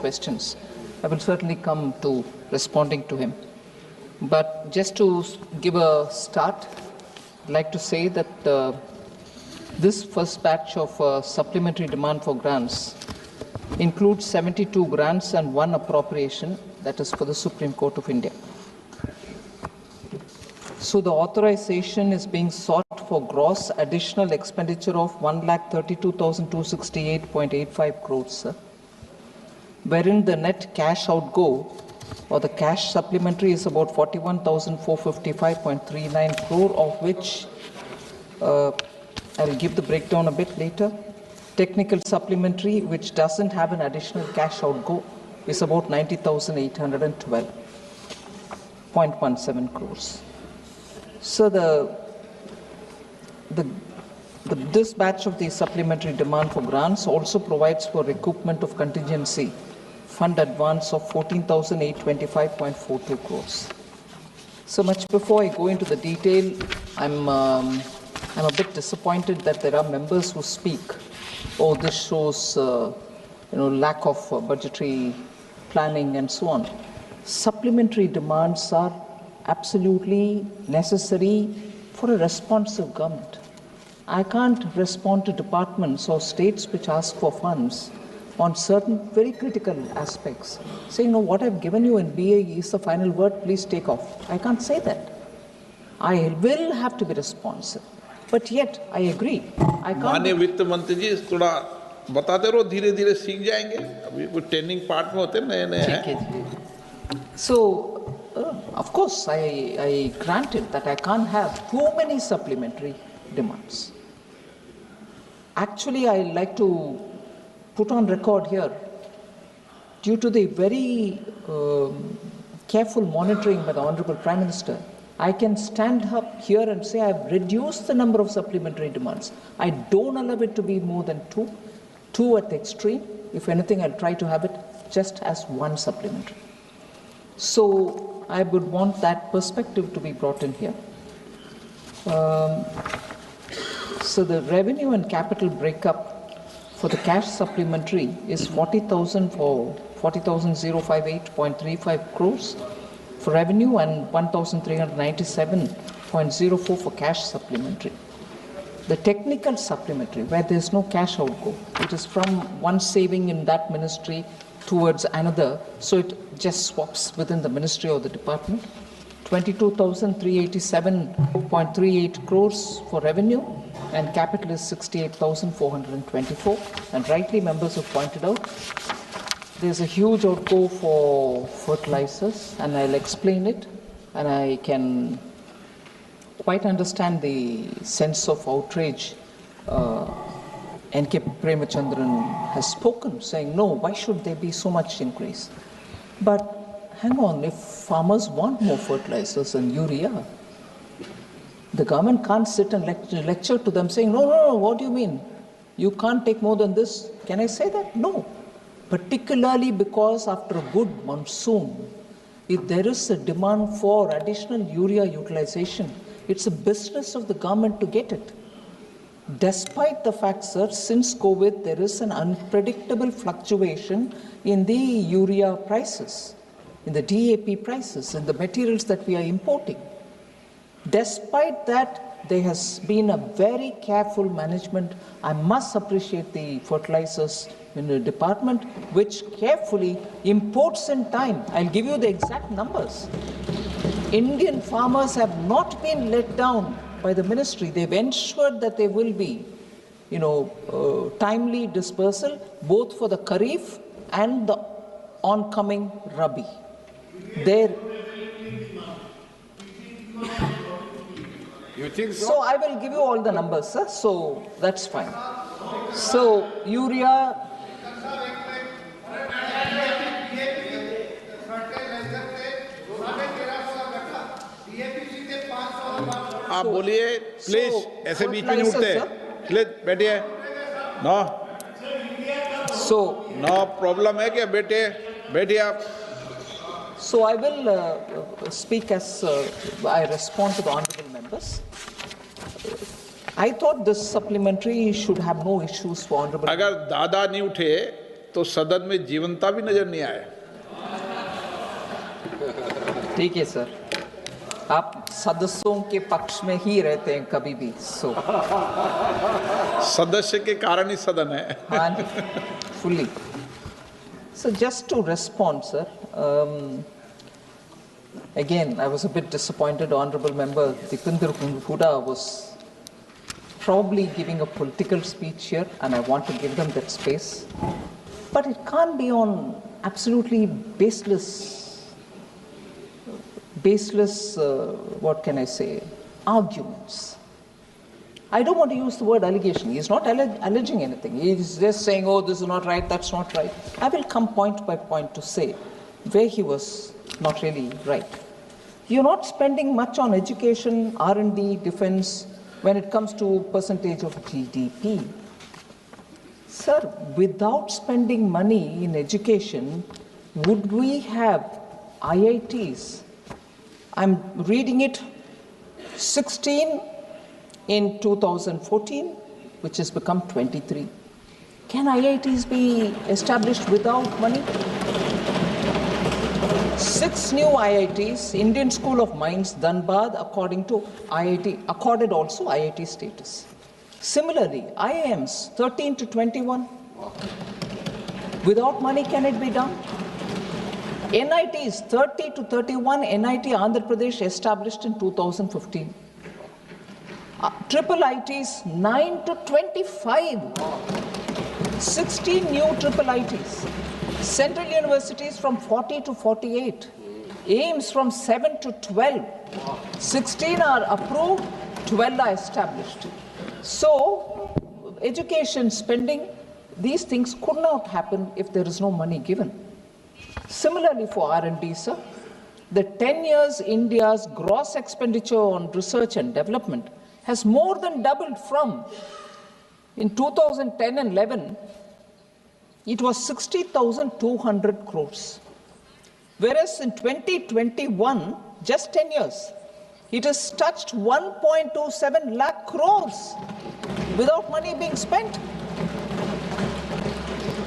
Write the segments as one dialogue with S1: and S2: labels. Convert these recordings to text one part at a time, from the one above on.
S1: questions. I will certainly come to responding to him. But just to give a start, I'd like to say that this first batch of supplementary demand for grants includes 72 grants and 1 appropriation, that is for the Supreme Court of India. So the authorization is being sought for gross additional expenditure of 1,32,268.85 crores, sir, wherein the net cash outgo or the cash supplementary is about 41,455.39 crore, of which I'll give the breakdown a bit later. Technical supplementary, which doesn't have an additional cash outgo, is about 90,812.17 crores. So this batch of the supplementary demand for grants also provides for recoupment of contingency fund advance of 14,825.42 crores. So much before I go into the detail, I'm a bit disappointed that there are members who speak, oh, this shows lack of budgetary planning and so on. Supplementary demands are absolutely necessary for a responsive government. I can't respond to departments or states which ask for funds on certain very critical aspects, saying, no, what I've given you in BAE is the final word, please take off. I can't say that. I will have to be responsive. But yet, I agree. I can't.
S2: माननीय वित्त मंत्री जी थोड़ा बताते रहो, धीरे धीरे सीख जाएंगे. अभी कुछ ट्रेनिंग पार्ट में होते नए नए हैं.
S1: So, of course, I granted that I can't have too many supplementary demands. Actually, I like to put on record here, due to the very careful monitoring by the Honorable Prime Minister, I can stand up here and say I've reduced the number of supplementary demands. I don't allow it to be more than two at the extreme. If anything, I'll try to have it just as 1 supplementary. So I would want that perspective to be brought in here. So the revenue and capital breakup for the cash supplementary is 40,000 for 40,058.35 crores for revenue and 1,397.04 for cash supplementary. The technical supplementary, where there is no cash outgo, it is from one saving in that ministry towards another, so it just swaps within the ministry or the department. 22,387.38 crores for revenue, and capital is 68,424. And rightly, members have pointed out, there's a huge outgo for fertilizers, and I'll explain it, and I can quite understand the sense of outrage N.K. Premachandran has spoken, saying, no, why should there be so much increase? But hang on, if farmers want more fertilizers and urea, the government can't sit and lecture to them saying, no, what do you mean? You can't take more than this. Can I say that? No. Particularly because after a good monsoon, if there is a demand for additional urea utilization, it's a business of the government to get it. Despite the fact, sir, since COVID, there is an unpredictable fluctuation in the urea prices, in the DAP prices, in the materials that we are importing. Despite that, there has been a very careful management. I must appreciate the fertilizers in the department, which carefully imports in time. I'll give you the exact numbers. Indian farmers have not been let down by the ministry. They've ensured that there will be, timely dispersal, both for the Kharif and the oncoming Rabi.
S2: You think so?
S1: So I will give you all the numbers, sir. So that's fine. So urea.
S2: आप बोलिए please, ऐसे बीच में नहीं उठते. Please बैठिए. No problem है क्या? बैठिए आप.
S1: So I will speak as I respond to the honorable members. I thought this supplementary should have no issues for honorable.
S2: अगर दादा नहीं उठे तो सदन में जीवंता भी नजर नहीं आए।
S1: ठीक है सर, आप सदस्यों के पक्ष में ही रहते हैं कभी भी, सो
S2: सदस्य के कारण ही सदन है।
S1: हाँ, fully. So just to respond, sir, again, I was a bit disappointed. Honorable Member Dipender Huda was probably giving a political speech here, and I want to give them that space. But it can't be on absolutely baseless, what can I say, arguments. I don't want to use the word allegation. He's not alleging anything. He's just saying, oh, this is not right, that's not right. I will come point by point to say where he was not really right. You're not spending much on education, R&D, defense, when it comes to percentage of GDP. Sir, without spending money in education, would we have IITs? I'm reading it, 16 in 2014, which has become 23. Can IITs be established without money? 6 new IITs, Indian School of Mines, Dhanbad, according to IIT, accorded also IIT status. Similarly, IIMs, 13 to 21. Without money, can it be done? NITs, 30 to 31, NIT Andhraprabha established in 2015. Triple ITs, 9 to 25. 16 new triple ITs. Central universities from 40 to 48. AIMS from 7 to 12. 16 are approved, 12 are established. So, education spending, these things could not happen if there is no money given. Similarly for R&D, sir, the 10 years India's gross expenditure on research and development has more than doubled from, in 2010 and 11, it was 60,200 crores. Whereas in 2021, just 10 years, it has touched 1.27 lakh crores without money being spent.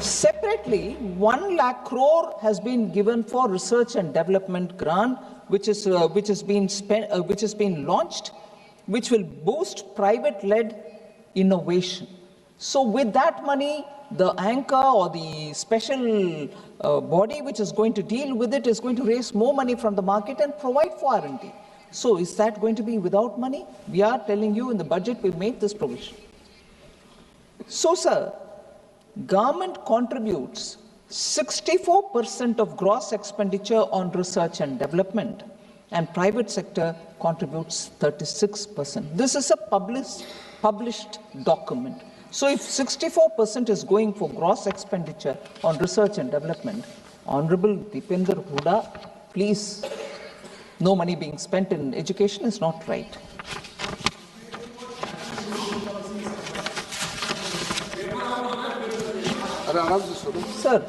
S1: Separately, 1 lakh crore has been given for research and development grant, which has been launched, which will boost private-led innovation. So with that money, the anchor or the special body which is going to deal with it is going to raise more money from the market and provide for R&D. So is that going to be without money? We are telling you in the budget we made this provision. So, sir, government contributes 64% of gross expenditure on research and development, and private sector contributes 36%. This is a published document. So if 64% is going for gross expenditure on research and development, Honorable Dipender Huda, please, no money being spent in education is not right. Sir,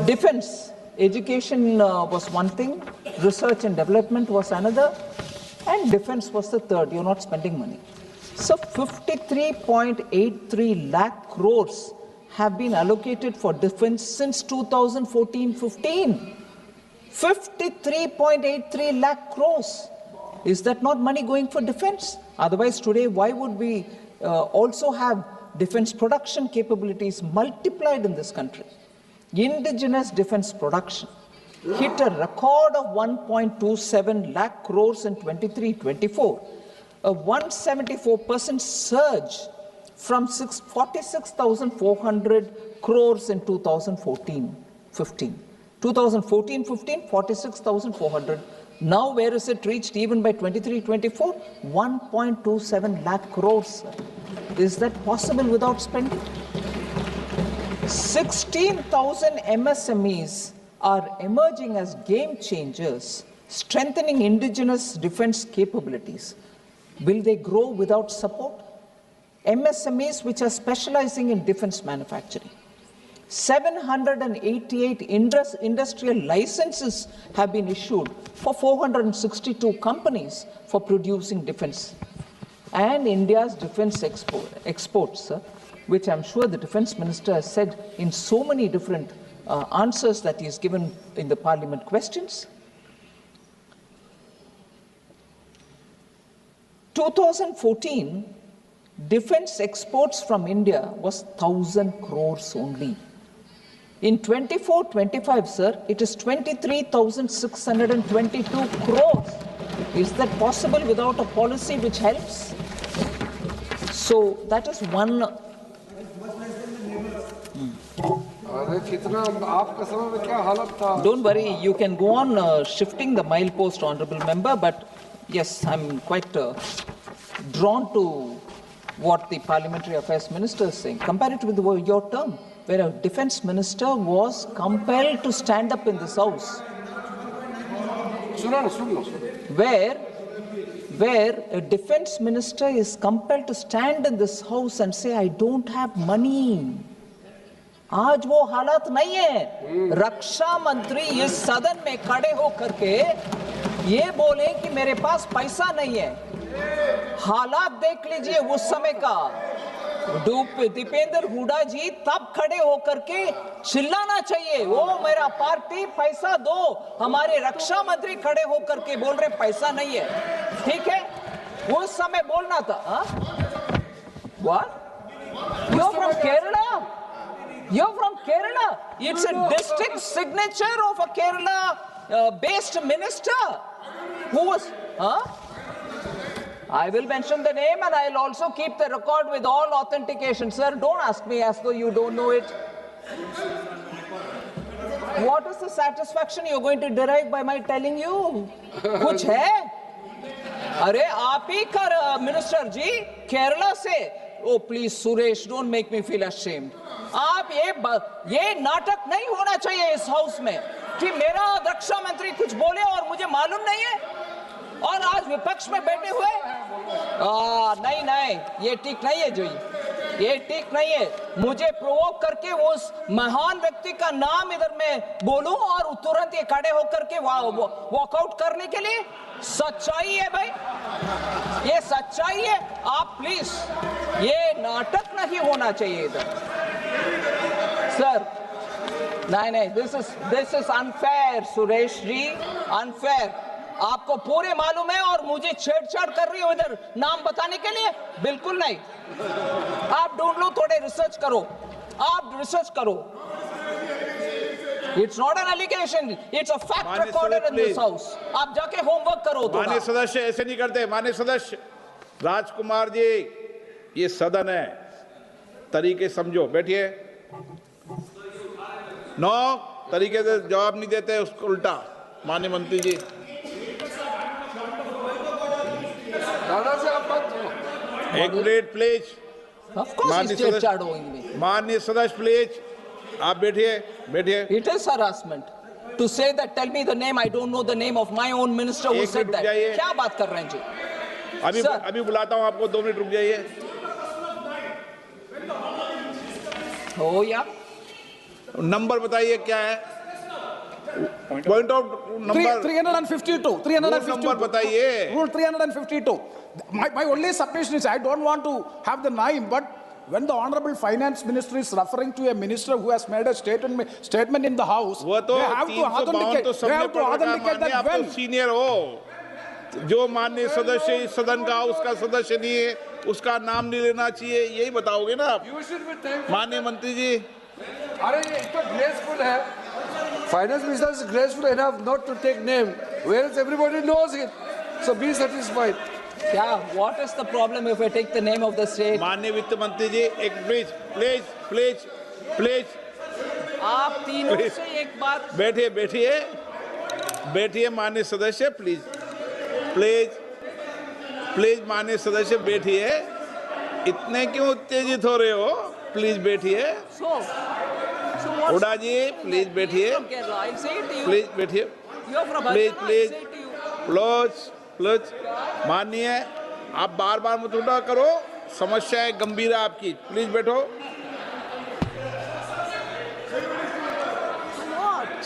S1: defense, education was one thing, research and development was another, and defense was the third. You're not spending money. So 53.83 lakh crores have been allocated for defense since 2014-15. 53.83 lakh crores. Is that not money going for defense? Otherwise, today, why would we also have defense production capabilities multiplied in this country? Indigenous defense production hit a record of 1.27 lakh crores in 23-24, a 174% surge from 46,400 crores in 2014-15. 2014-15, 46,400. Now where is it reached even by 23-24? 1.27 lakh crores. Is that possible without spending? 16,000 MSMEs are emerging as game changers, strengthening indigenous defense capabilities. Will they grow without support? MSMEs which are specializing in defense manufacturing. 788 industrial licenses have been issued for 462 companies for producing defense. And India's defense exports, which I'm sure the defense minister has said in so many different answers that he has given in the parliament questions. 2014, defense exports from India was 1,000 crores only. In 24-25, sir, it is 23,622 crores. Is that possible without a policy which helps? So that is one. Don't worry, you can go on shifting the milepost, honorable member, but yes, I'm quite drawn to what the Parliamentary Affairs Minister is saying. Compare it with your term, where a defense minister was compelled to stand up in this house. Where a defense minister is compelled to stand in this house and say, I don't have money. आज वो हालत नहीं है। रक्षा मंत्री इस सदन में खड़े होकर के ये बोले कि मेरे पास पैसा नहीं है। हालात देख लीजिए उस समय का। दीपेंद्र हुडा जी तब खड़े होकर के चिल्लाना चाहिए, वो मेरा पार्टी पैसा दो। हमारे रक्षा मंत्री खड़े होकर के बोल रहे पैसा नहीं है। ठीक है, उस समय बोलना था। What? You're from Kerala? You're from Kerala? It's a distinct signature of a Kerala-based minister who was. I will mention the name and I'll also keep the record with all authentication. Sir, don't ask me as though you don't know it. What is the satisfaction you're going to derive by my telling you? कुछ है? अरे आप ही कर minister जी केरला से. Oh please Suresh, don't make me feel ashamed. आप ये नाटक नहीं होना चाहिए इस हाउस में कि मेरा रक्षा मंत्री कुछ बोले और मुझे मालूम नहीं है और आज विपक्ष में बैठे हुए। नहीं, ये ठीक नहीं है जी, ये ठीक नहीं है। मुझे प्रोवोक करके उस महान व्यक्ति का नाम इधर मैं बोलूं और तुरंत ये खड़े होकर के वॉकआउट करने के लिए सच्चाई है भाई, ये सच्चाई है। आप प्लीज, ये नाटक नहीं होना चाहिए इधर। सर, नहीं, this is unfair Suresh ji, unfair. आपको पूरे मालूम है और मुझे छेड़छाड़ कर रही हो इधर नाम बताने के लिए? बिल्कुल नहीं। आप ढूंढ लो, थोड़े रिसर्च करो, आप रिसर्च करो। It's not an allegation, it's a fact recorded in this house. आप जाके होमवर्क करो।
S2: माननीय सदस्य ऐसे नहीं करते। माननीय सदस्य राजकुमार जी, ये सदन है, तरीके समझो। बैठिए। तरीके से जवाब नहीं देते, उसको उल्टा। माननीय मंत्री जी, एक मिनट प्लीज। माननीय सदस्य प्लीज, आप बैठिए।
S1: It is harassment to say that. Tell me the name. I don't know the name of my own minister who said that. क्या बात कर रहे हैं जी?
S2: अभी बुलाता हूं आपको, 2 मिनट रुक जाइए।
S1: हो या
S2: नंबर बताइए क्या है? Point of number
S3: 352.
S2: नंबर बताइए।
S3: Rule 352. My only submission is I don't want to have the name, but when the Honorable Finance Minister is referring to a minister who has made a statement in the House, they have to authenticate. They have to authenticate that when.
S2: Senior हो, जो माननीय सदस्य इस सदन का उसका सदस्य नहीं है, उसका नाम नहीं लेना चाहिए, यही बताओगे ना आप? माननीय मंत्री जी,
S4: अरे ये तो ग्रेसफुल है। Finance Minister is graceful enough not to take name, whereas everybody knows it. So be satisfied.
S1: क्या? What is the problem if I take the name of the state?
S2: माननीय वित्त मंत्री जी, एक प्लीज।
S1: आप तीनों से एक बात।
S2: बैठिए माननीय सदस्य, प्लीज माननीय सदस्य बैठिए। इतने क्यों उत्तेजित हो रहे हो? प्लीज बैठिए। हुडा जी प्लीज बैठिए। प्लीज माननीय, आप बार मत उठा करो, समस्या है गंभीर है आपकी। प्लीज बैठो।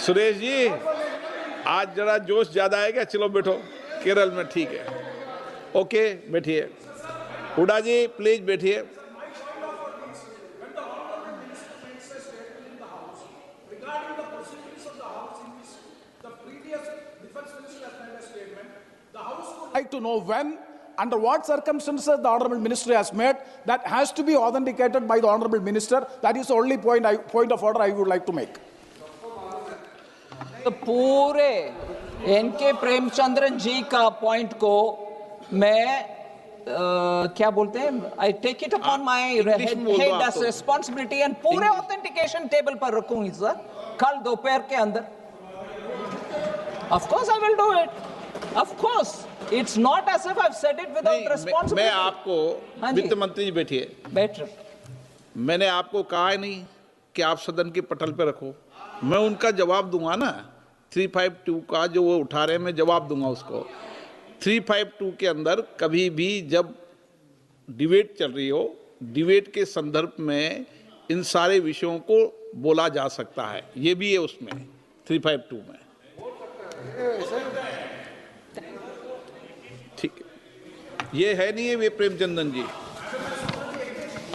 S2: सुरेश जी, आज जरा जोश ज्यादा है क्या? चलो बैठो, केरल में ठीक है। ओके, बैठिए। हुडा जी प्लीज बैठिए।
S3: Defense Minister has made a statement. The House would like to know when, under what circumstances the Honorable Minister has made, that has to be authenticated by the Honorable Minister. That is the only point of order I would like to make.
S1: तो पूरे N K Premachandran जी का point को मैं क्या बोलते हैं, I take it upon my head as responsibility and पूरे authentication table पर रखूंगी सर कल दोपहर के अंदर. Of course I will do it. Of course it's not as if I have said it without responsibility.
S2: मैं आपको वित्त मंत्री जी बैठिए,
S1: बैठ रहे,
S2: मैंने आपको कहा है नहीं कि आप सदन के पटल पे रखो. मैं उनका जवाब दूंगा ना, 352 का जो वो उठा रहे हैं मैं जवाब दूंगा उसको. 352 के अंदर कभी भी जब डिबेट चल रही हो, डिबेट के संदर्भ में इन सारे विषयों को बोला जा सकता है. ये भी है उसमें 352 में. ठीक है, ये है नहीं है वे Premchandan ji.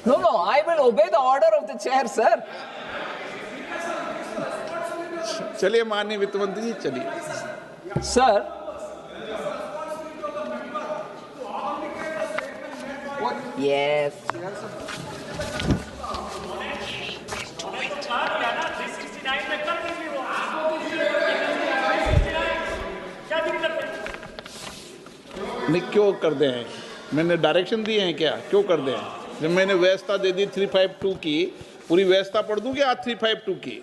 S1: No no, I will obey the order of the chair sir.
S2: चलिए माननीय वित्त मंत्री जी, चलिए
S1: सर. Yes.
S2: नहीं क्यों कर दे हैं, मैंने डायरेक्शन दिए हैं क्या, क्यों कर दे हैं? जब मैंने व्यवस्था दे दी 352 की, पूरी व्यवस्था पढ़ दूं क्या आज 352 की?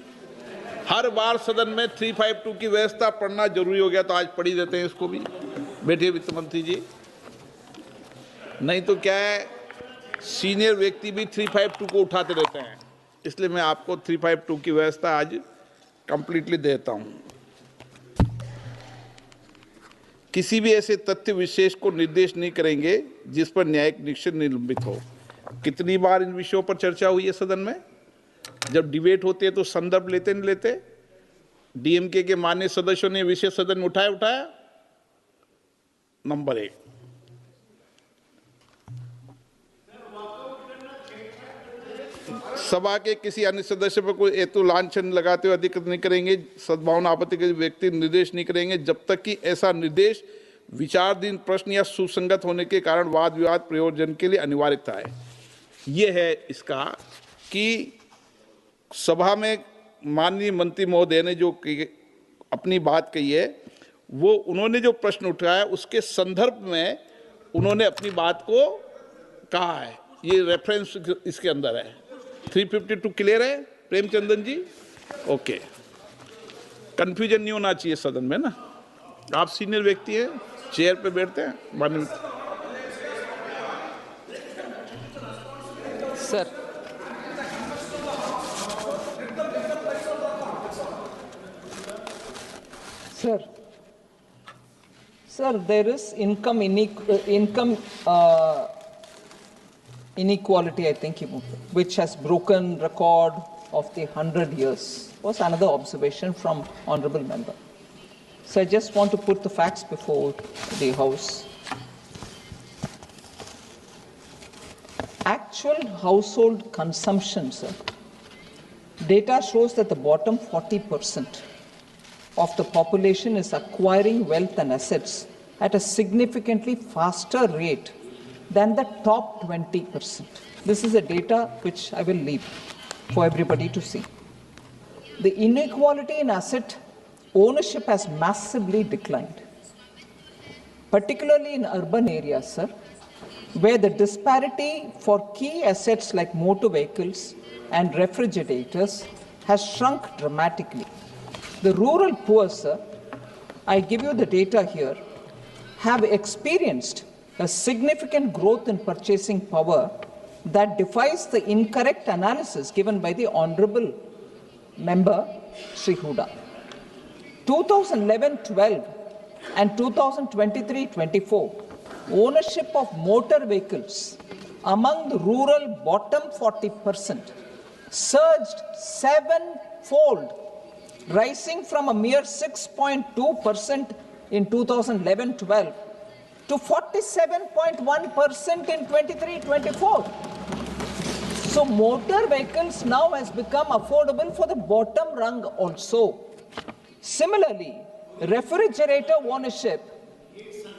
S2: हर बार सदन में 352 की व्यवस्था पढ़ना जरूरी हो गया तो आज पढ़ ही देते हैं इसको भी. बैठिए वित्त मंत्री जी. नहीं तो क्या है, सीनियर व्यक्ति भी 352 को उठाते रहते हैं, इसलिए मैं आपको 352 की व्यवस्था आज कंप्लीटली देता हूं. किसी भी ऐसे तथ्य विशेष को निर्देश नहीं करेंगे जिस पर न्यायिक निरीक्षण निलंबित हो. कितनी बार इन विषयों पर चर्चा हुई है सदन में? जब डिबेट होती है तो संदर्भ लेते नहीं लेते? डीएमके के माननीय सदस्यों ने विषय सदन में उठाया. नंबर 1. सभा के किसी अन्य सदस्य पर कोई हेतु लांछन लगाते हुए अधिकृत नहीं करेंगे. सद्भावना आपत्ति के व्यक्ति निर्देश नहीं करेंगे जब तक कि ऐसा निर्देश विचाराधीन प्रश्न या सुसंगत होने के कारण वाद विवाद प्रयोजन के लिए अनिवार्यता है. ये है इसका कि सभा में माननीय मंत्री महोदय ने जो अपनी बात कही है, वो उन्होंने जो प्रश्न उठाया उसके संदर्भ में उन्होंने अपनी बात को कहा है. ये रेफरेंस इसके अंदर है. 352 क्लियर है प्रेमचंदन जी? ओके, कंफ्यूजन नहीं होना चाहिए सदन में ना. आप सीनियर व्यक्ति हैं, चेयर पे बैठते हैं. माननीय
S1: sir, Sir, there is income inequality, I think, which has broken record of the 100 years. Was another observation from honourable member. So I just want to put the facts before the House. Actual household consumption, sir. Data shows that the bottom 40% of the population is acquiring wealth and assets at a significantly faster rate than the top 20%. This is a data which I will leave for everybody to see. The inequality in asset ownership has massively declined, particularly in urban areas, sir, where the disparity for key assets like motor vehicles and refrigerators has shrunk dramatically. The rural poor, sir, I give you the data here, have experienced a significant growth in purchasing power that defies the incorrect analysis given by the Honorable Member Shri Huda. 2011-12 and 2023-24, ownership of motor vehicles among the rural bottom 40% surged 7-fold, rising from a mere 6.2% in 2011-12 to 47.1% in 23-24. So motor vehicles now has become affordable for the bottom rung also. Similarly, refrigerator ownership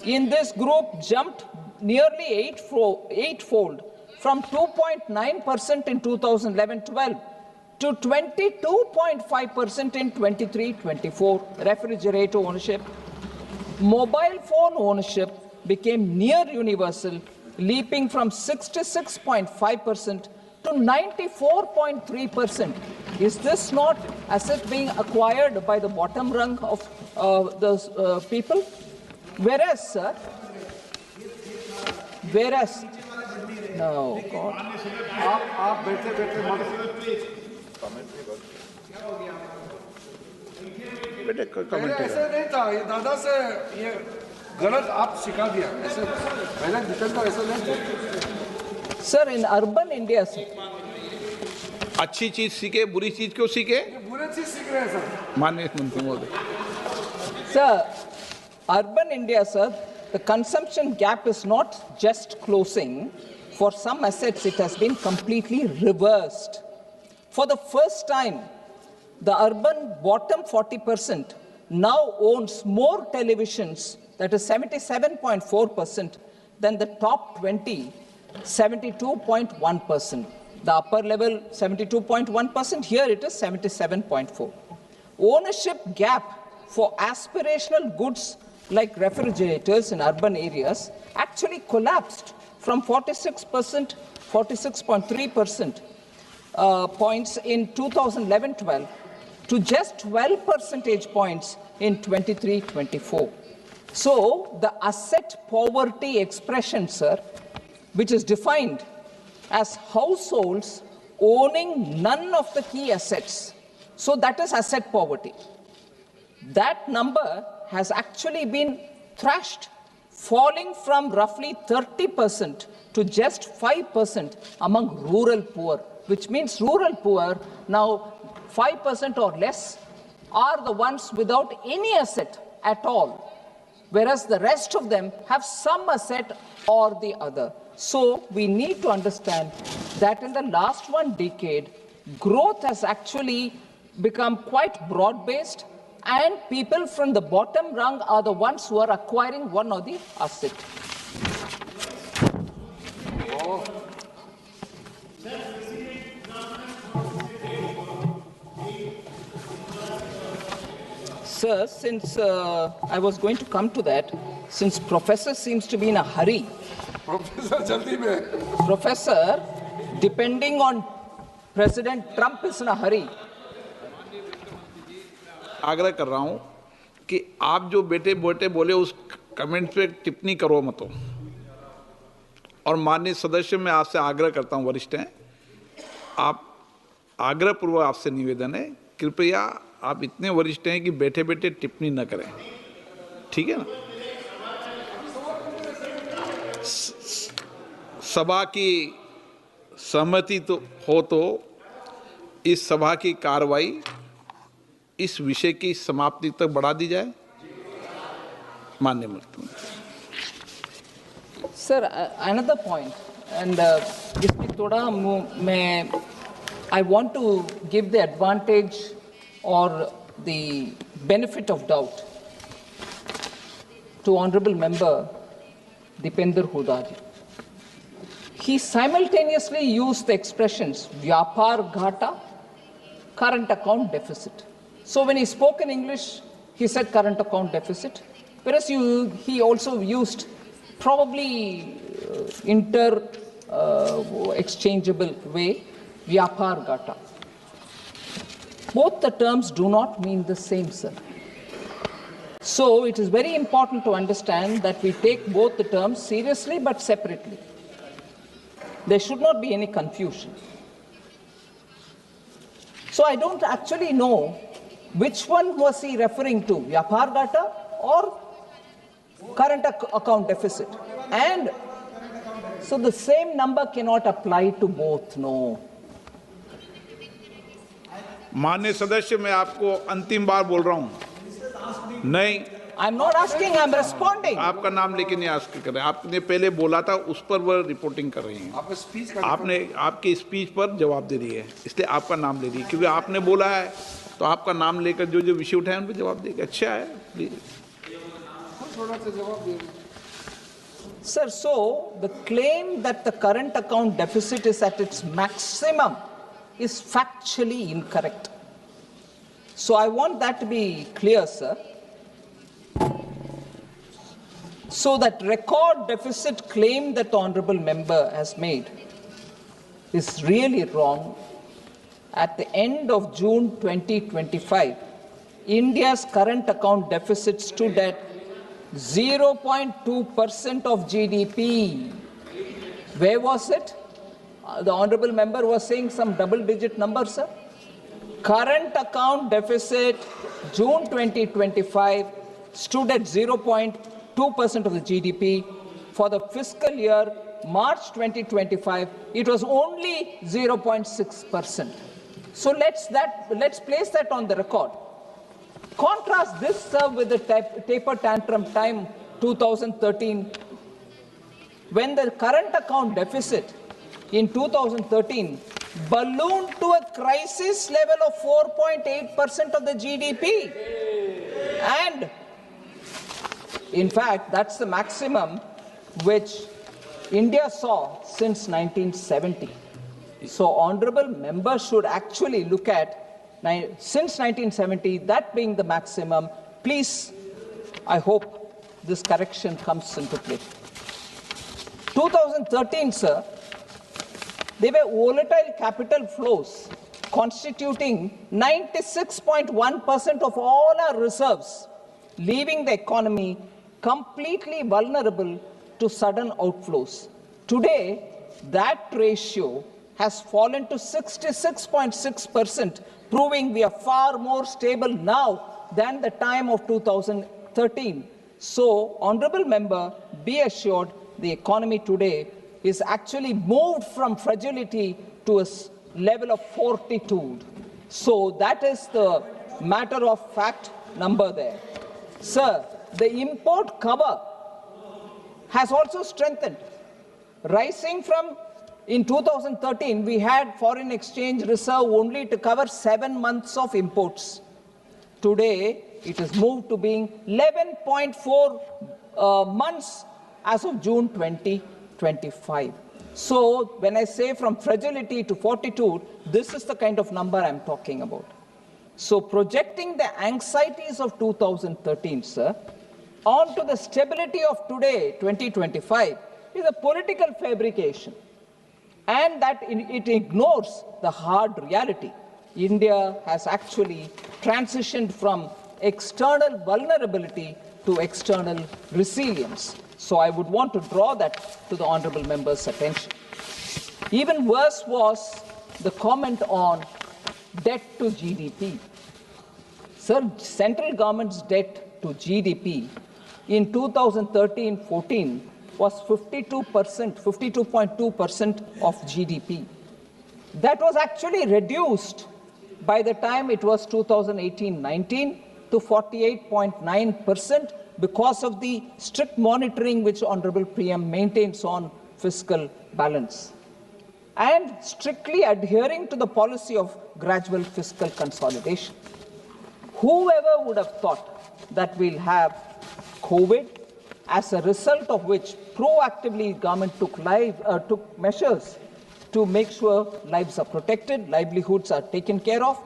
S1: in this group jumped nearly eightfold from 2.9% in 2011-12 to 22.5% in 23-24. Refrigerator ownership. Mobile phone ownership became near universal, leaping from 66.5% to 94.3%. Is this not asset being acquired by the bottom rung of the people? Whereas, sir, no, God.
S4: आप बैठे मत पहले ऐसे नहीं था, ये दादा से ये गलत आप सिखा दिया, ऐसे पहले निकलता ऐसा नहीं था।
S1: Sir, in urban India, sir,
S2: अच्छी चीज सीखे, बुरी चीज क्यों सीखे?
S4: ये बुरे चीज सीख रहे हैं सर।
S2: माननीय मंत्री महोदय।
S1: sir, urban India, sir, the consumption gap is not just closing. For some assets, it has been completely reversed. For the first time, the urban bottom 40% now owns more televisions, that is 77.4%, than the top 20, 72.1%. The upper level 72.1%, here it is 77.4%. Ownership gap for aspirational goods like refrigerators in urban areas actually collapsed from 46%, 46.3% points in 2011-12 to just 12 percentage points in 23-24. So the asset poverty expression, sir, which is defined as households owning none of the key assets, so that is asset poverty. That number has actually been thrashed, falling from roughly 30% to just 5% among rural poor, which means rural poor now 5% or less are the ones without any asset at all, whereas the rest of them have some asset or the other. So we need to understand that in the last one decade, growth has actually become quite broad-based, and people from the bottom rung are the ones who are acquiring one or the asset.
S4: Oh.
S1: Sir, since I was going to come to that, since Professor seems to be in a hurry,
S4: professor जल्दी में
S1: Professor, depending on President Trump is in a hurry.
S2: आग्रह कर रहा हूं कि आप जो बेटे बोटे बोले उस कमेंट पे टिप्पणी करो मत। और माननीय सदस्य, मैं आपसे आग्रह करता हूं, वरिष्ठ हैं आप, आग्रह पूर्वक आपसे निवेदन है, कृपया आप इतने वरिष्ठ हैं कि बैठे बैठे टिप्पणी न करें, ठीक है ना। सभा की सहमति तो हो तो इस सभा की कार्रवाई इस विषय की समाप्ति तक बढ़ा दी जाए। माननीय मंत्री।
S1: Sir, another point, and इसमें थोड़ा मैं I want to give the advantage or the benefit of doubt to Honorable Member Dipender Hooda ji. He simultaneously used the expressions Vyapar Ghata, current account deficit. So when he spoke in English, he said current account deficit, whereas he also used probably exchangeable way, Vyapar Ghata. Both the terms do not mean the same, sir. So it is very important to understand that we take both the terms seriously but separately. There should not be any confusion. So I don't actually know which one was he referring to, Vyapar Ghata or current account deficit. And so the same number cannot apply to both, no.
S2: माननीय सदस्य, मैं आपको अंतिम बार बोल रहा हूं, नहीं,
S1: I'm not asking, I'm responding.
S2: आपका नाम लेके नहीं आस्क कर रहे हैं, आपने पहले बोला था उस पर वो रिपोर्टिंग कर रही हैं,
S4: आपने स्पीच
S2: आपने आपकी स्पीच पर जवाब दे रही है, इसलिए आपका नाम ले रही है, क्योंकि आपने बोला है तो आपका नाम लेकर जो जो विषय उठाए उन पर जवाब देगा। अच्छा है, प्लीज।
S4: थोड़ा सा जवाब दे।
S1: Sir, so the claim that the current account deficit is at its maximum is factually incorrect. So I want that to be clear, sir. So that record deficit claim that the honorable member has made is really wrong. At the end of June 2025, India's current account deficit stood at 0.2% of GDP. Where was it? The honorable member was saying some double-digit number, sir. Current account deficit, June 2025, stood at 0.2% of the GDP. For the fiscal year, March 2025, it was only 0.6%. So let's place that on the record. Contrast this, sir, with the taper tantrum time 2013, when the current account deficit in 2013 ballooned to a crisis level of 4.8% of the GDP. And in fact, that's the maximum which India saw since 1970. So honorable members should actually look at since 1970, that being the maximum. Please, I hope this correction comes into play. 2013, sir, there were volatile capital flows constituting 96.1% of all our reserves, leaving the economy completely vulnerable to sudden outflows. Today, that ratio has fallen to 66.6%, proving we are far more stable now than the time of 2013. So, honorable member, be assured the economy today is actually moved from fragility to a level of fortitude. So that is the matter of fact number there. Sir, the import cover has also strengthened, rising from, in 2013, we had foreign exchange reserve only to cover 7 months of imports. Today, it has moved to being 11.4 months as of June 2025. So, when I say from fragility to fortitude, this is the kind of number I'm talking about. So, projecting the anxieties of 2013, sir, onto the stability of today, 2025, is a political fabrication. And that it ignores the hard reality. India has actually transitioned from external vulnerability to external resilience. So I would want to draw that to the honorable member's attention. Even worse was the comment on debt to GDP. Sir, central government's debt to GDP in 2013-14 was 52.2% of GDP. That was actually reduced by the time it was 2018-19 to 48.9% because of the strict monitoring which Honorable PM maintains on fiscal balance and strictly adhering to the policy of gradual fiscal consolidation. Whoever would have thought that we'll have COVID, as a result of which proactively government took measures to make sure lives are protected, livelihoods are taken care of,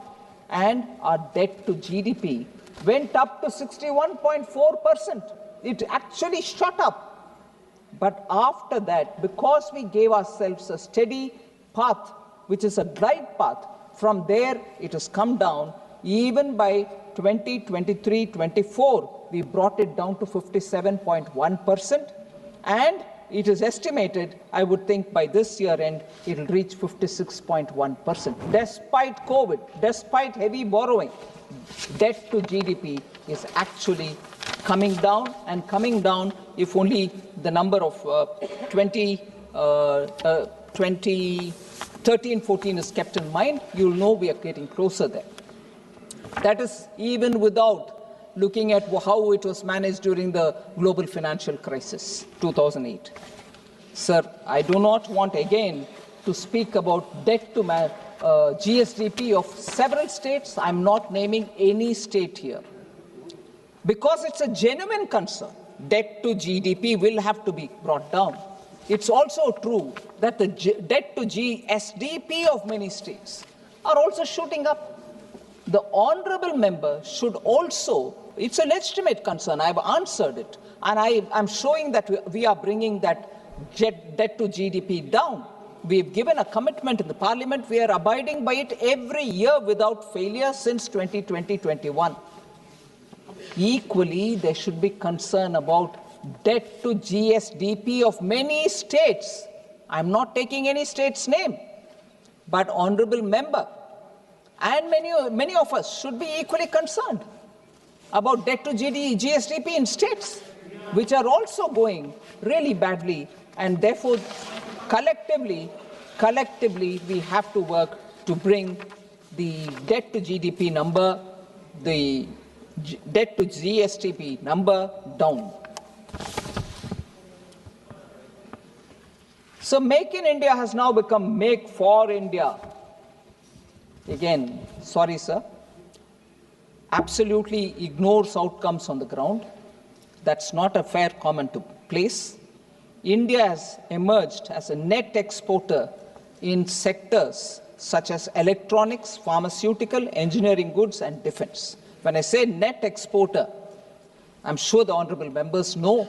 S1: and our debt to GDP went up to 61.4%. It actually shot up. But after that, because we gave ourselves a steady path, which is a glide path, from there it has come down. Even by 2023-24, we brought it down to 57.1%, and it is estimated, I would think by this year end, it will reach 56.1%. Despite COVID, despite heavy borrowing, debt to GDP is actually coming down, and coming down if only the number of 2013-14 is kept in mind, you'll know we are getting closer there. That is even without looking at how it was managed during the global financial crisis, 2008. Sir, I do not want again to speak about debt to GSDP of several states. I'm not naming any state here, because it's a genuine concern. Debt to GDP will have to be brought down. It's also true that the debt to GSDP of many states are also shooting up. The honorable member should also, it's a legitimate concern, I've answered it, and I'm showing that we are bringing that debt to GDP down. We've given a commitment in the parliament, we are abiding by it every year without failure since 2020-21. Equally, there should be concern about debt to GSDP of many states. I'm not taking any state's name, but honorable member and many of us should be equally concerned about debt to GSDP in states, which are also going really badly, and therefore collectively we have to work to bring the debt to GDP number, the debt to GSDP number down. So Make in India has now become Make for India. Again, sorry sir, absolutely ignores outcomes on the ground. That's not a fair comment to place. India has emerged as a net exporter in sectors such as electronics, pharmaceutical, engineering goods and defense. When I say net exporter, I'm sure the honorable members know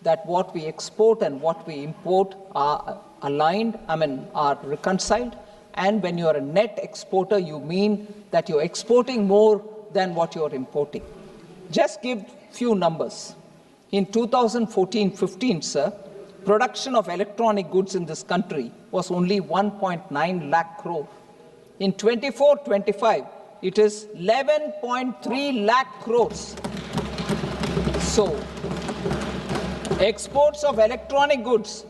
S1: that what we export and what we import are aligned, are reconciled. And when you are a net exporter, you mean that you're exporting more than what you're importing. Just give few numbers. In 2014-15, sir, production of electronic goods in this country was only 1.9 lakh crore. In 24-25, it is 11.3 lakh crores. So, exports of electronic goods,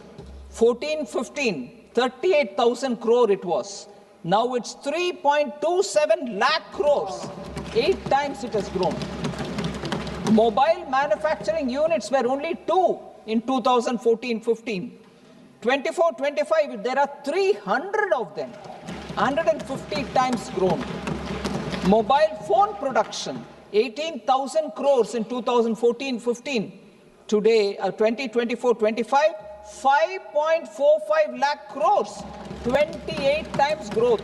S1: 14-15, 38,000 crore it was. Now it's 3.27 lakh crores. 8 times it has grown. Mobile manufacturing units were only 2 in 2014-15. 24-25, there are 300 of them. 150 times grown. Mobile phone production, 18,000 crores in 2014-15. Today, 2024-25, 5.45 lakh crores, 28 times growth.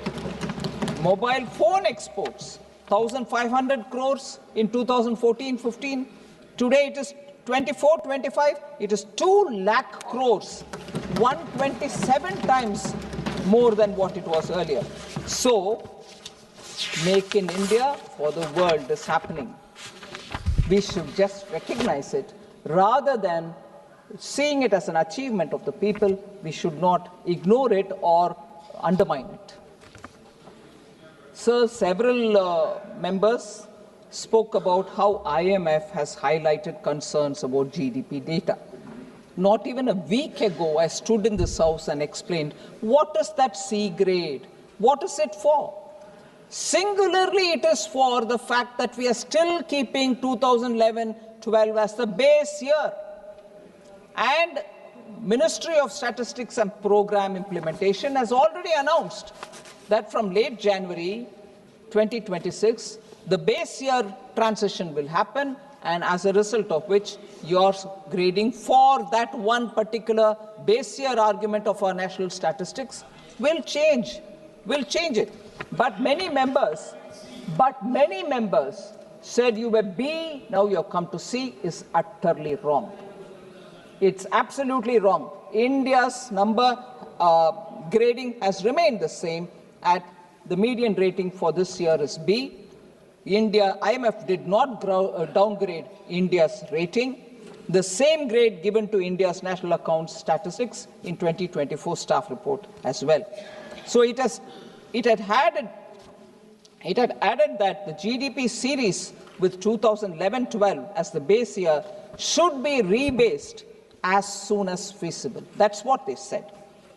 S1: Mobile phone exports, 1,500 crores in 2014-15. Today it is 24-25, it is 2 lakh crores, 127 times more than what it was earlier. So, Make in India for the world is happening. We should just recognize it rather than seeing it as an achievement of the people. We should not ignore it or undermine it. Sir, several members spoke about how IMF has highlighted concerns about GDP data. Not even a week ago, I stood in this house and explained, what is that C grade? What is it for? Singularly, it is for the fact that we are still keeping 2011-12 as the base year. And Ministry of Statistics and Program Implementation has already announced that from late January 2026, the base year transition will happen, and as a result of which your grading for that one particular base year argument of our national statistics will change it. But many members said you were B, now you have come to C, is utterly wrong. It's absolutely wrong. India's number grading has remained the same. At the median rating for this year is B. IMF did not downgrade India's rating. The same grade given to India's National Accounts Statistics in 2024 staff report as well. So it had added that the GDP series with 2011-12 as the base year should be rebased as soon as feasible. That's what they said.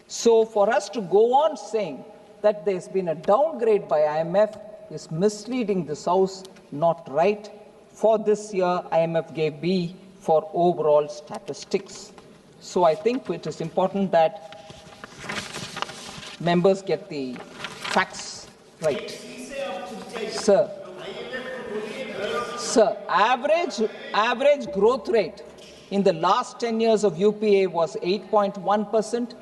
S1: So for us to go on saying that there's been a downgrade by IMF is misleading this House, not right. For this year, IMF gave B for overall statistics. So I think it is important that members get the facts right. Sir, average growth rate in the last 10 years of UPA was 8.1%,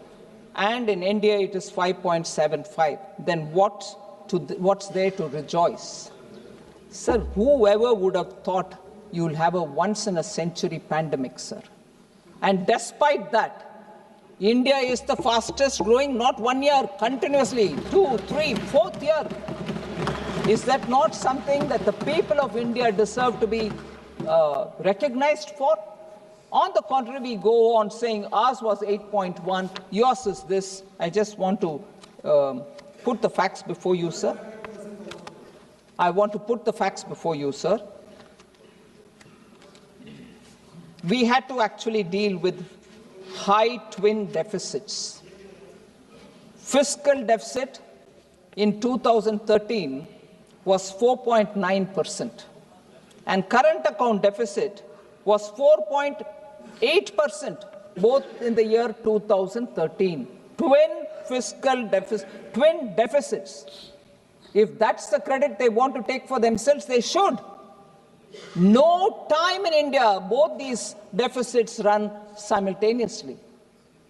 S1: and in India it is 5.75. Then what's there to rejoice? Sir, whoever would have thought you'll have a once-in-a-century pandemic, sir? And despite that, India is the fastest growing, not 1 year, continuously, 2, 3, 4th year. Is that not something that the people of India deserve to be recognized for? On the contrary, we go on saying ours was 8.1, yours is this. I just want to put the facts before you, sir. I want to put the facts before you, sir. We had to actually deal with high twin deficits. Fiscal deficit in 2013 was 4.9%, and current account deficit was 4.8%, both in the year 2013. Twin fiscal deficit, twin deficits. If that's the credit they want to take for themselves, they should. No time in India, both these deficits run simultaneously.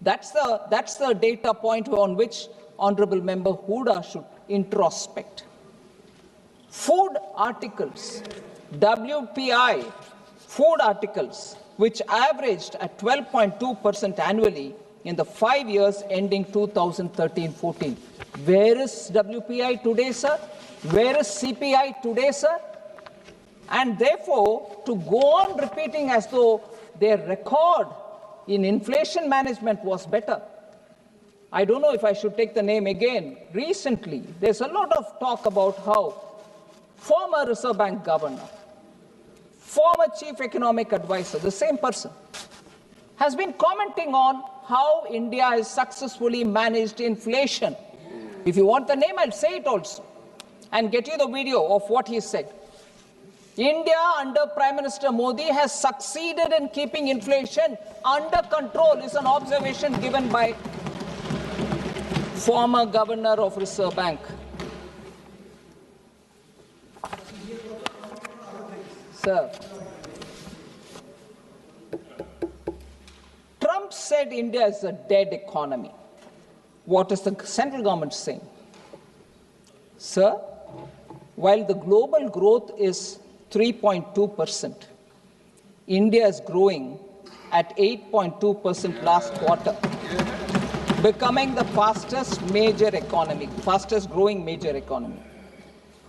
S1: That's the data point on which Honorable Member Huda should introspect. Food articles, WPI, food articles, which averaged at 12.2% annually in the 5 years ending 2013-14. Where is WPI today, sir? Where is CPI today, sir? And therefore, to go on repeating as though their record in inflation management was better. I don't know if I should take the name again. Recently, there's a lot of talk about how former Reserve Bank governor, former chief economic advisor, the same person, has been commenting on how India has successfully managed inflation. If you want the name, I'll say it also and get you the video of what he said. India under Prime Minister Modi has succeeded in keeping inflation under control, is an observation given by former governor of Reserve Bank. Sir, Trump said India is a dead economy. What is the central government saying? Sir, while the global growth is 3.2%, India is growing at 8.2% last quarter, becoming the fastest growing major economy.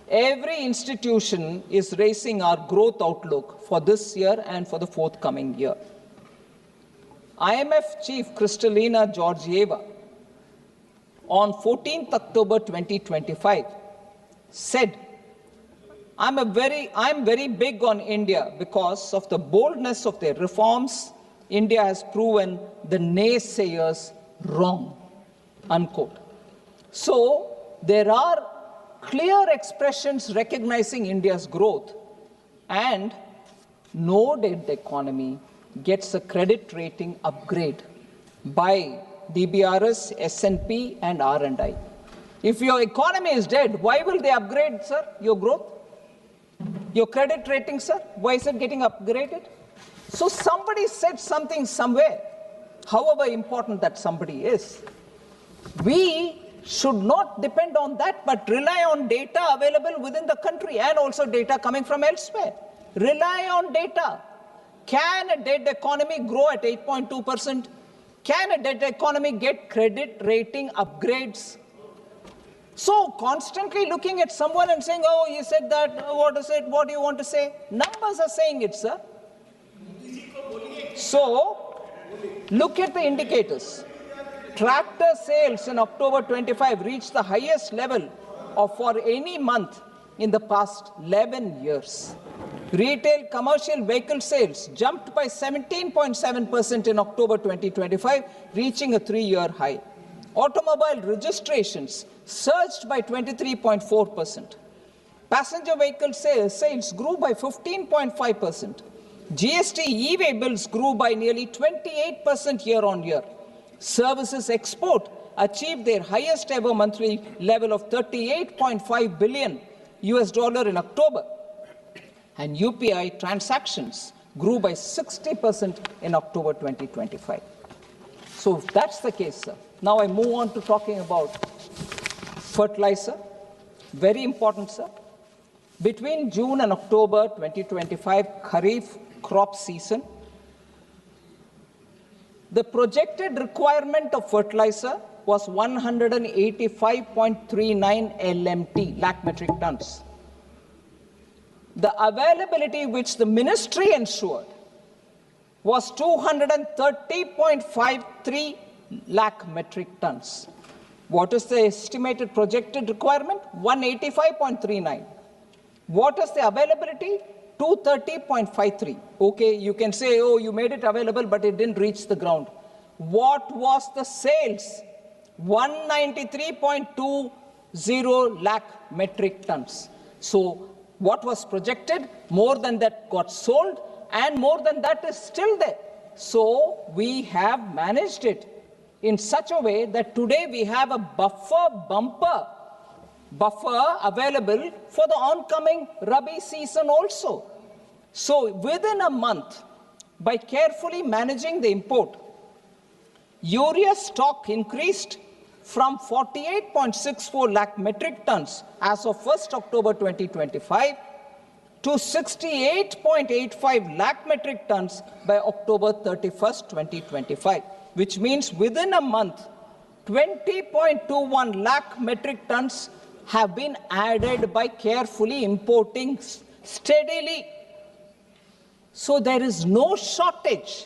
S1: Every institution is raising our growth outlook for this year and for the forthcoming year. IMF Chief Kristalina Georgieva on 14th October 2025 said, I'm very big on India because of the boldness of their reforms. India has proven the naysayers wrong, unquote. So there are clear expressions recognizing India's growth, and no dead economy gets a credit rating upgrade by DBRS, S&P and R&I. If your economy is dead, why will they upgrade, sir, your growth? Your credit rating, sir, why is it getting upgraded? So somebody said something somewhere, however important that somebody is. We should not depend on that, but rely on data available within the country and also data coming from elsewhere. Rely on data. Can a dead economy grow at 8.2%? Can a dead economy get credit rating upgrades? So constantly looking at someone and saying, oh, he said that, what is it, what do you want to say? Numbers are saying it, sir. So, look at the indicators. Tractor sales in October 25 reached the highest level for any month in the past 11 years. Retail commercial vehicle sales jumped by 17.7% in October 2025, reaching a 3-year high. Automobile registrations surged by 23.4%. Passenger vehicle sales grew by 15.5%. GST e-way bills grew by nearly 28% year on year. Services export achieved their highest ever monthly level of $38.5 billion in October. And UPI transactions grew by 60% in October 2025. So if that's the case, sir. Now I move on to talking about fertilizer. Very important, sir. Between June and October 2025 Kharif crop season, the projected requirement of fertilizer was 185.39 LMT, lakh metric tons. The availability which the ministry ensured was 230.53 lakh metric tons. What is the estimated projected requirement? 185.39. What is the availability? 230.53. Okay, you can say, oh, you made it available, but it didn't reach the ground. What was the sales? 193.20 lakh metric tons. So what was projected? More than that got sold, and more than that is still there. So we have managed it in such a way that today we have a buffer available for the oncoming Rabi season also. So within a month, by carefully managing the import, urea stock increased from 48.64 lakh metric tons as of 1st October 2025 to 68.85 lakh metric tons by October 31st, 2025, which means within a month, 20.21 lakh metric tons have been added by carefully importing steadily. So there is no shortage,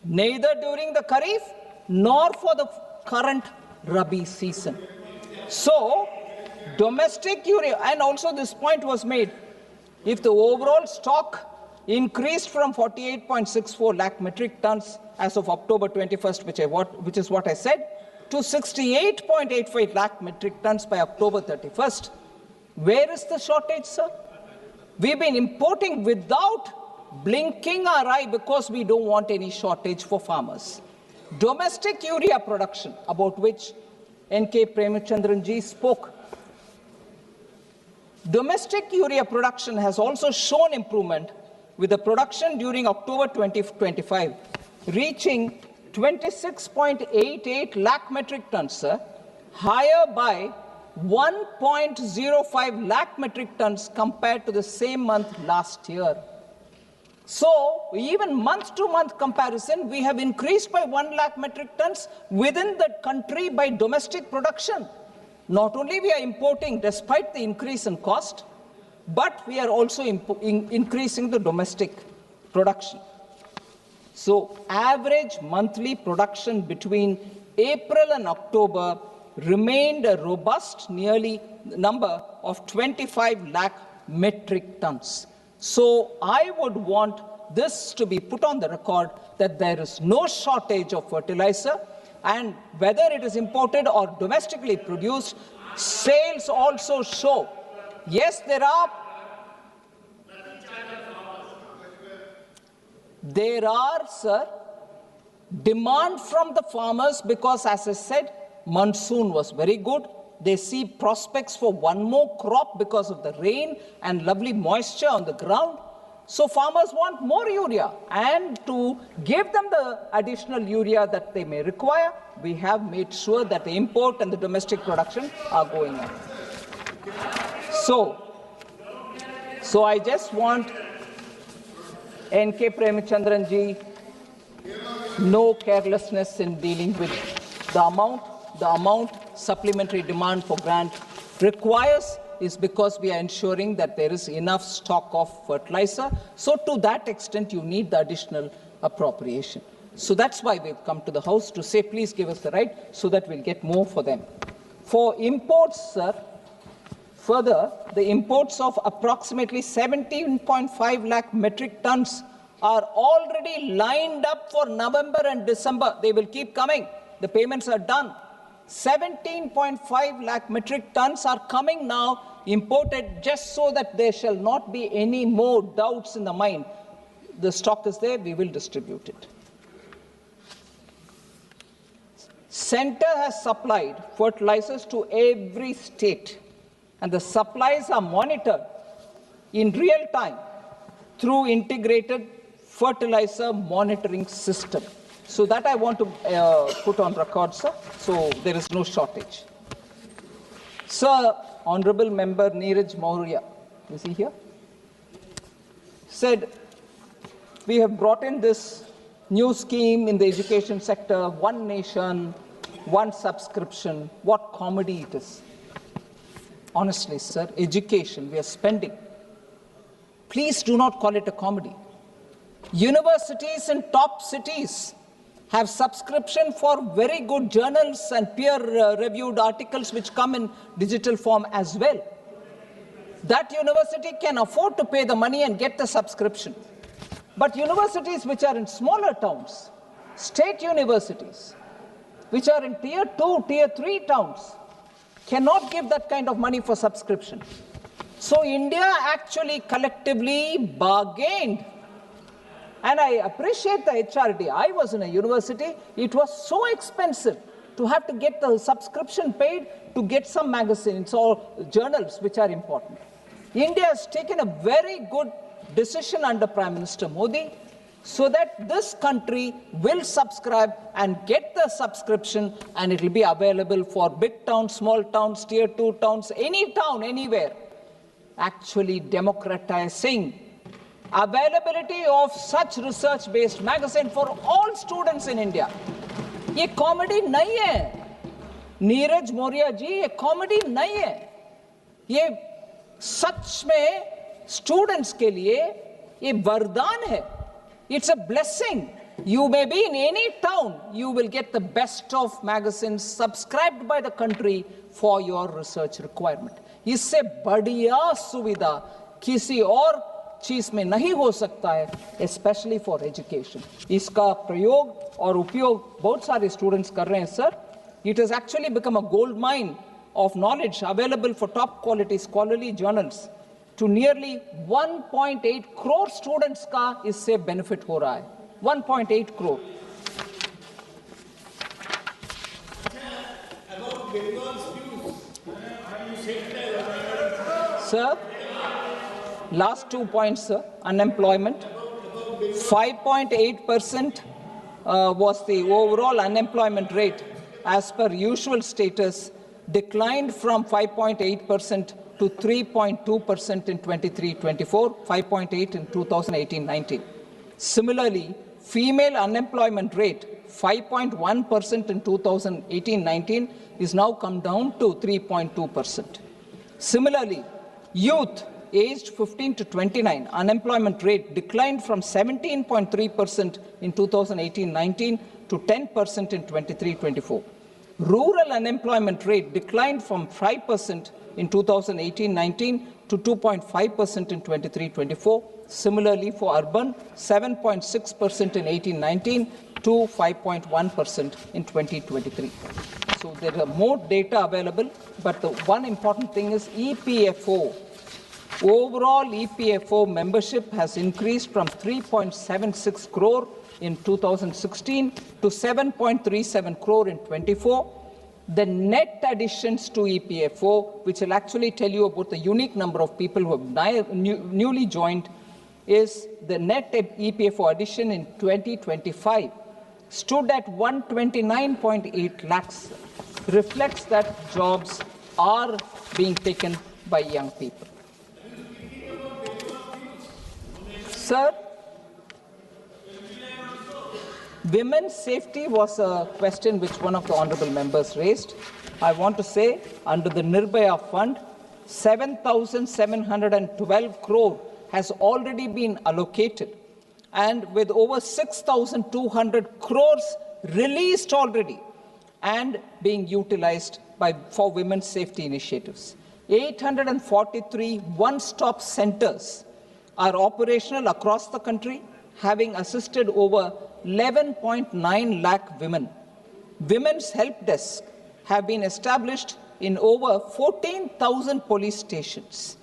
S1: neither during the Kharif nor for the current Rabi season. So domestic urea, and also this point was made, if the overall stock increased from 48.64 lakh metric tons as of October 21st, which is what I said, to 68.85 lakh metric tons by October 31st. Where is the shortage, sir? We've been importing without blinking our eye because we don't want any shortage for farmers. Domestic urea production, about which N.K. Premachandran ji spoke. Domestic urea production has also shown improvement, with the production during October 2025 reaching 26.88 lakh metric tons, sir, higher by 1.05 lakh metric tons compared to the same month last year. So even month-to-month comparison, we have increased by 1 lakh metric tons within the country by domestic production. Not only we are importing despite the increase in cost, but we are also increasing the domestic production. So average monthly production between April and October remained a robust nearly number of 25 lakh metric tons. So I would want this to be put on the record that there is no shortage of fertilizer, and whether it is imported or domestically produced, sales also show. Yes, there are, sir, demand from the farmers because, as I said, monsoon was very good. They see prospects for one more crop because of the rain and lovely moisture on the ground. So farmers want more urea, and to give them the additional urea that they may require, we have made sure that the import and the domestic production are going on. So I just want N.K. Premachandran ji, no carelessness in dealing with the amount supplementary demand for grant requires is because we are ensuring that there is enough stock of fertilizer. So to that extent, you need the additional appropriation. So that's why we've come to the House to say, please give us the right so that we'll get more for them. For imports, sir, further, the imports of approximately 17.5 lakh metric tons are already lined up for November and December. They will keep coming. The payments are done. 17.5 lakh metric tons are coming now, imported, just so that there shall not be any more doubts in the mind. The stock is there, we will distribute it. Center has supplied fertilizers to every state, and the supplies are monitored in real time through integrated fertilizer monitoring system. So that I want to put on record, sir, so there is no shortage. Sir, Honorable Member Neeraj Maurya, is he here? Said, we have brought in this new scheme in the education sector, one nation, one subscription. What comedy it is. Honestly, sir, education, we are spending. Please do not call it a comedy. Universities in top cities have subscription for very good journals and peer-reviewed articles which come in digital form as well. That university can afford to pay the money and get the subscription. But universities which are in smaller towns, state universities, which are in tier 2, tier 3 towns, cannot give that kind of money for subscription. So India actually collectively bargained. And I appreciate the HRD. I was in a university. It was so expensive to have to get the subscription paid to get some magazines or journals which are important. India has taken a very good decision under Prime Minister Modi so that this country will subscribe and get the subscription, and it will be available for big towns, small towns, tier 2 towns, any town, anywhere. Actually democratizing availability of such research-based magazine for all students in India. ये comedy नहीं है, नीरज मौर्य जी, ये comedy नहीं है. ये सच में students के लिए ये वरदान है. It's a blessing. You may be in any town, you will get the best of magazines subscribed by the country for your research requirement. इससे बढ़िया सुविधा किसी और चीज में नहीं हो सकता है, especially for education. इसका प्रयोग और उपयोग बहुत सारे स्टूडेंट्स कर रहे हैं, sir. It has actually become a gold mine of knowledge available for top quality scholarly journals. To nearly 1.8 crore students का इससे benefit हो रहा है. 1.8 crore. Sir, last 2 points, sir. Unemployment. 5.8% was the overall unemployment rate as per usual status, declined from 5.8% to 3.2% in 23-24, 5.8 in 2018-19. Similarly, female unemployment rate, 5.1% in 2018-19, is now come down to 3.2%. Similarly, youth aged 15 to 29 unemployment rate declined from 17.3% in 2018-19 to 10% in 23-24. Rural unemployment rate declined from 5% in 2018-19 to 2.5% in 23-24. Similarly, for urban, 7.6% in 18-19 to 5.1% in 2023. So there are more data available, but the one important thing is EPFO. Overall EPFO membership has increased from 3.76 crore in 2016 to 7.37 crore in 24. The net additions to EPFO, which will actually tell you about the unique number of people who have newly joined, is the net EPFO addition in 2025 stood at 129.8 lakhs, reflects that jobs are being taken by young people. Sir, women's safety was a question which one of the honorable members raised. I want to say, under the Nirbhaya Fund, 7,712 crore has already been allocated, and with over 6,200 crores released already and being utilized for women's safety initiatives. 843 one-stop centers are operational across the country, having assisted over 11.9 lakh women. Women's help desk have been established in over 14,000 police stations,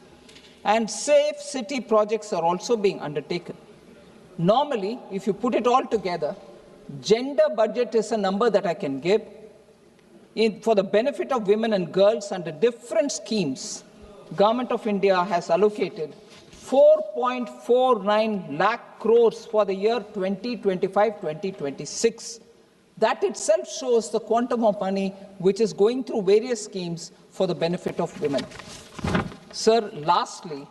S1: and safe city projects are also being undertaken. Normally, if you put it all together, gender budget is a number that I can give. For the benefit of women and girls under different schemes, Government of India has allocated 4.49 lakh crores for the year 2025-2026. That itself shows the quantum of money which is going through various schemes for the benefit of women. Sir, lastly,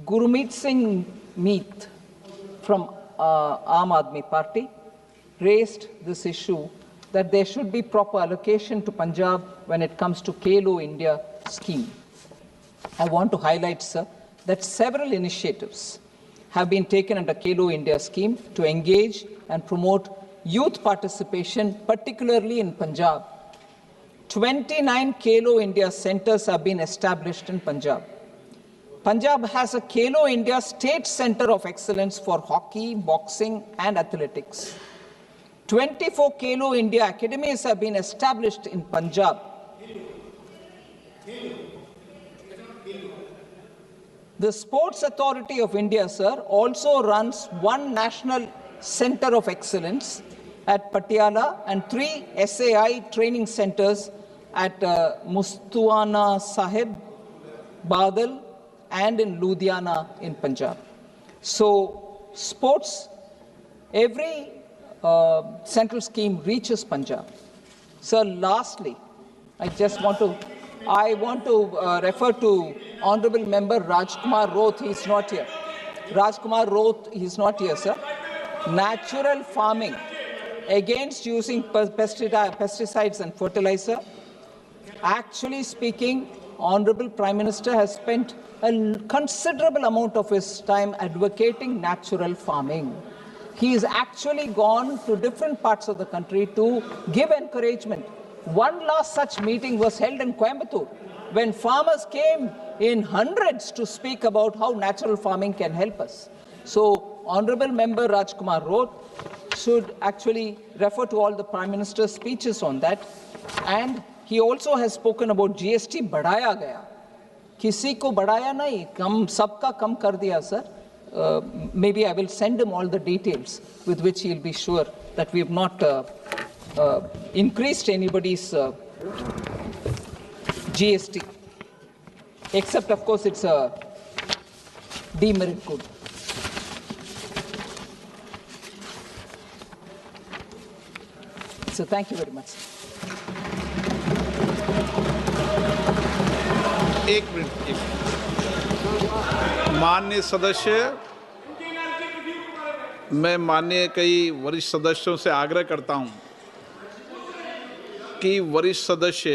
S1: Gurmeet Singh Meet from Aam Aadmi Party raised this issue that there should be proper allocation to Punjab when it comes to Khelo India scheme. I want to highlight, sir, that several initiatives have been taken under Khelo India scheme to engage and promote youth participation, particularly in Punjab. 29 Khelo India centers have been established in Punjab. Punjab has a Khelo India State Center of Excellence for hockey, boxing, and athletics. 24 Khelo India academies have been established in Punjab. The Sports Authority of India, sir, also runs one national center of excellence at Patiala and 3 SAI training centers at Mustuana Sahib, Badal, and in Ludhiana in Punjab. So, sports, every central scheme reaches Punjab. Sir, lastly, I want to refer to Honorable Member Rajkumar Roth. He is not here. Rajkumar Roth, he is not here, sir. Natural farming against using pesticides and fertilizer. Actually speaking, Honorable Prime Minister has spent a considerable amount of his time advocating natural farming. He has actually gone to different parts of the country to give encouragement. One last such meeting was held in Coimbatore, when farmers came in hundreds to speak about how natural farming can help us. So, Honorable Member Rajkumar Roth should actually refer to all the Prime Minister's speeches on that. And he also has spoken about GST बढ़ाया गया. किसी को बढ़ाया नहीं, कम सबका कम कर दिया, sir. Maybe I will send him all the details with which he will be sure that we have not increased anybody's GST, except of course it's a demerit good. So thank you very much.
S2: एक minute माननीय सदस्य, मैं माननीय कई वरिष्ठ सदस्यों से आग्रह करता हूं कि वरिष्ठ सदस्य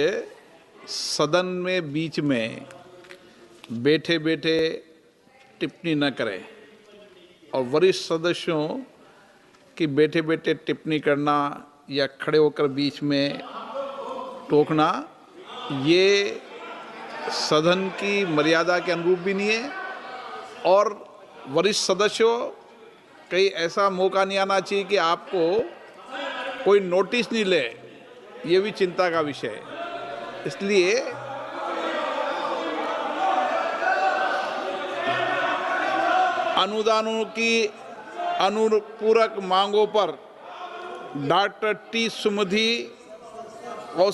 S2: सदन में बीच में बैठे बैठे टिप्पणी न करें, और वरिष्ठ सदस्यों की बैठे बैठे टिप्पणी करना या खड़े होकर बीच में टोकना, ये सदन की मर्यादा के अनुरूप भी नहीं है। और वरिष्ठ सदस्यों, कहीं ऐसा मौका नहीं आना चाहिए कि आपको कोई नोटिस नहीं ले, ये भी चिंता का विषय है। इसलिए अनुदानों की अनुपूरक मांगों पर डॉक्टर टी सुमधि और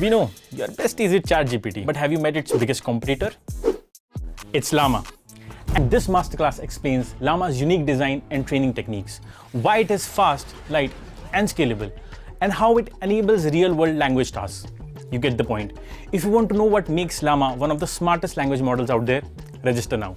S5: We know your best is with ChatGPT, but have you met its biggest competitor? It's Llama. And this masterclass explains Llama's unique design and training techniques, why it is fast, light, and scalable, and how it enables real-world language tasks. You get the point. If you want to know what makes Llama one of the smartest language models out there, register now.